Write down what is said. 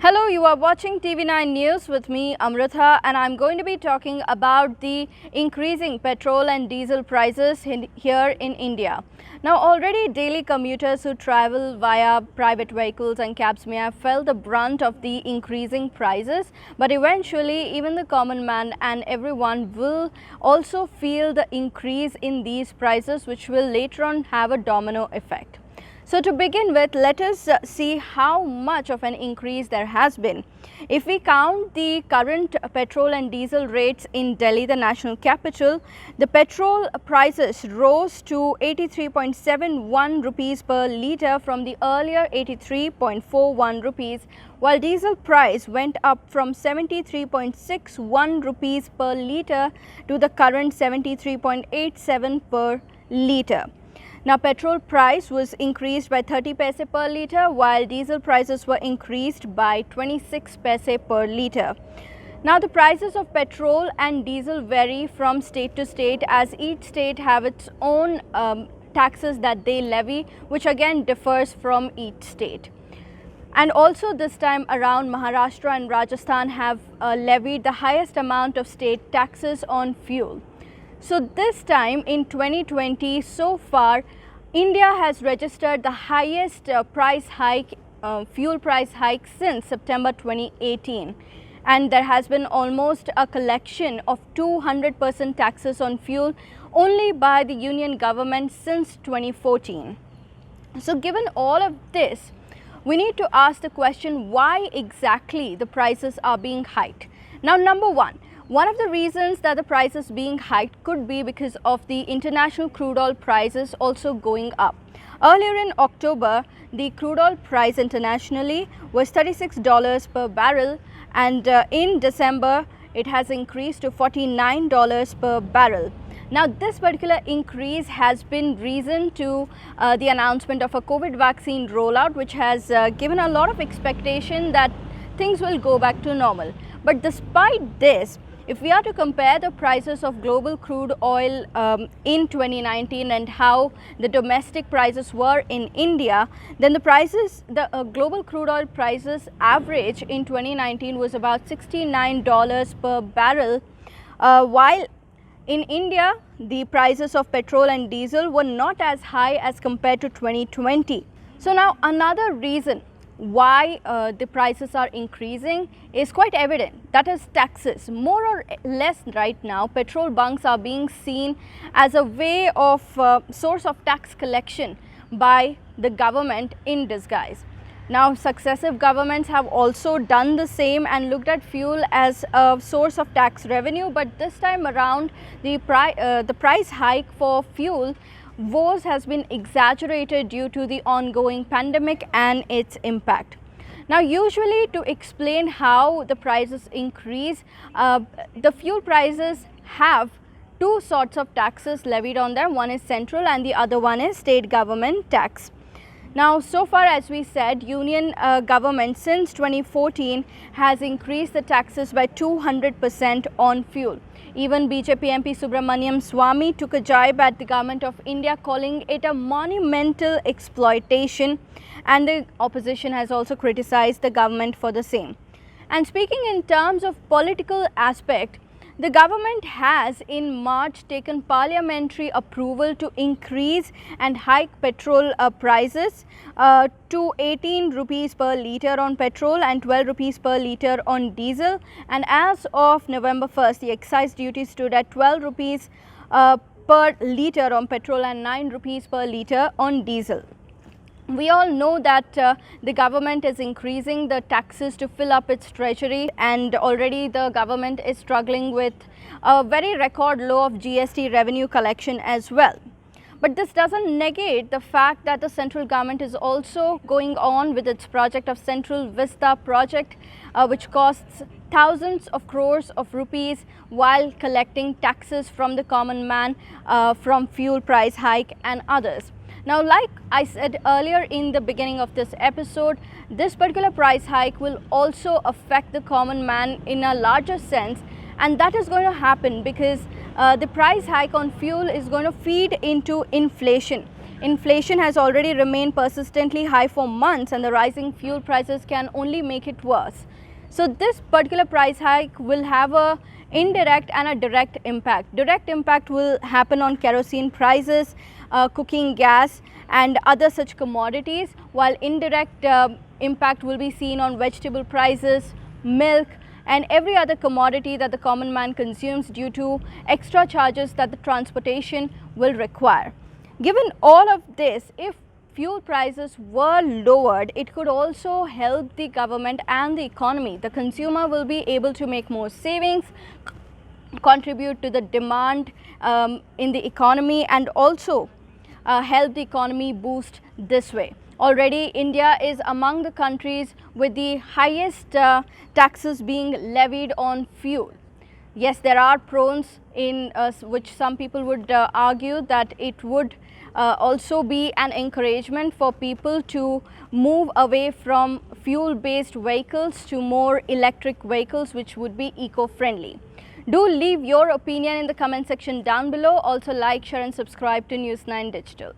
Hello, you are watching TV9 News with me, Amrita, and I'm going to be talking about the increasing petrol and diesel prices here in India. Now, already daily commuters who travel via private vehicles and cabs may have felt the brunt of the increasing prices, but eventually even the common man and everyone will also feel the increase in these prices, which will later on have a domino effect. So to begin with, let us see how much of an increase there has been. If we count the current petrol and diesel rates in Delhi, the national capital, the petrol prices rose to 83.71 rupees per litre from the earlier 83.41 rupees, while diesel price went up from 73.61 rupees per litre to the current 73.87 per litre. Now, petrol price was increased by 30 paise per litre, while diesel prices were increased by 26 paise per litre. Now, the prices of petrol and diesel vary from state to state, as each state have its own taxes that they levy, which again differs from each state. And also this time around, Maharashtra and Rajasthan have levied the highest amount of state taxes on fuel. So this time in 2020, so far, India has registered the highest fuel price hike since September 2018. And there has been almost a collection of 200% taxes on fuel only by the union government since 2014. So given all of this, we need to ask the question, why exactly the prices are being hiked? Now, number one of the reasons that the prices being hiked could be because of the international crude oil prices also going up. Earlier in October, the crude oil price internationally was $36 per barrel, and in December it has increased to $49 per barrel. Now, this particular increase has been reason to the announcement of a COVID vaccine rollout, which has given a lot of expectation that things will go back to normal. But despite this, if we are to compare the prices of global crude oil in 2019 and how the domestic prices were in India, then the global crude oil prices average in 2019 was about $69 per barrel, while in India, the prices of petrol and diesel were not as high as compared to 2020. So now another reason why the prices are increasing is quite evident. That is taxes. More or less right now, petrol bunks are being seen as a way of source of tax collection by the government in disguise. Now, successive governments have also done the same and looked at fuel as a source of tax revenue, but this time around the price hike for fuel has been exaggerated due to the ongoing pandemic and its impact. Now, usually to explain how the prices increase, the fuel prices have two sorts of taxes levied on them. One is central and the other one is state government tax. Now, so far, as we said, union government since 2014 has increased the taxes by 200% on fuel. Even BJP MP Subramaniam Swamy took a jibe at the government of India, calling it a monumental exploitation, and the opposition has also criticized the government for the same. And speaking in terms of political aspect, the government has in March taken parliamentary approval to increase and hike petrol prices to 18 rupees per litre on petrol and 12 rupees per litre on diesel. And as of November 1st, the excise duty stood at 12 rupees per litre on petrol and 9 rupees per litre on diesel. We all know that the government is increasing the taxes to fill up its treasury, and already the government is struggling with a very record low of GST revenue collection as well. But this doesn't negate the fact that the central government is also going on with its project of Central Vista project, which costs thousands of crores of rupees while collecting taxes from the common man from fuel price hike and others. Now, like I said earlier in the beginning of this episode, this particular price hike will also affect the common man in a larger sense, and that is going to happen because the price hike on fuel is going to feed into inflation. Inflation has already remained persistently high for months, and the rising fuel prices can only make it worse. So this particular price hike will have a indirect and a direct impact. Direct impact will happen on kerosene prices, cooking gas and other such commodities, while indirect impact will be seen on vegetable prices, milk and every other commodity that the common man consumes due to extra charges that the transportation will require. Given all of this, if fuel prices were lowered, it could also help the government and the economy. The consumer will be able to make more savings, contribute to the demand in the economy, and also help the economy boost this way. Already India is among the countries with the highest taxes being levied on fuel. Yes, there are pros in which some people would argue that it would also be an encouragement for people to move away from fuel based vehicles to more electric vehicles, which would be eco-friendly. Do leave your opinion in the comment section down below. Also like, share and subscribe to News 9 Digital.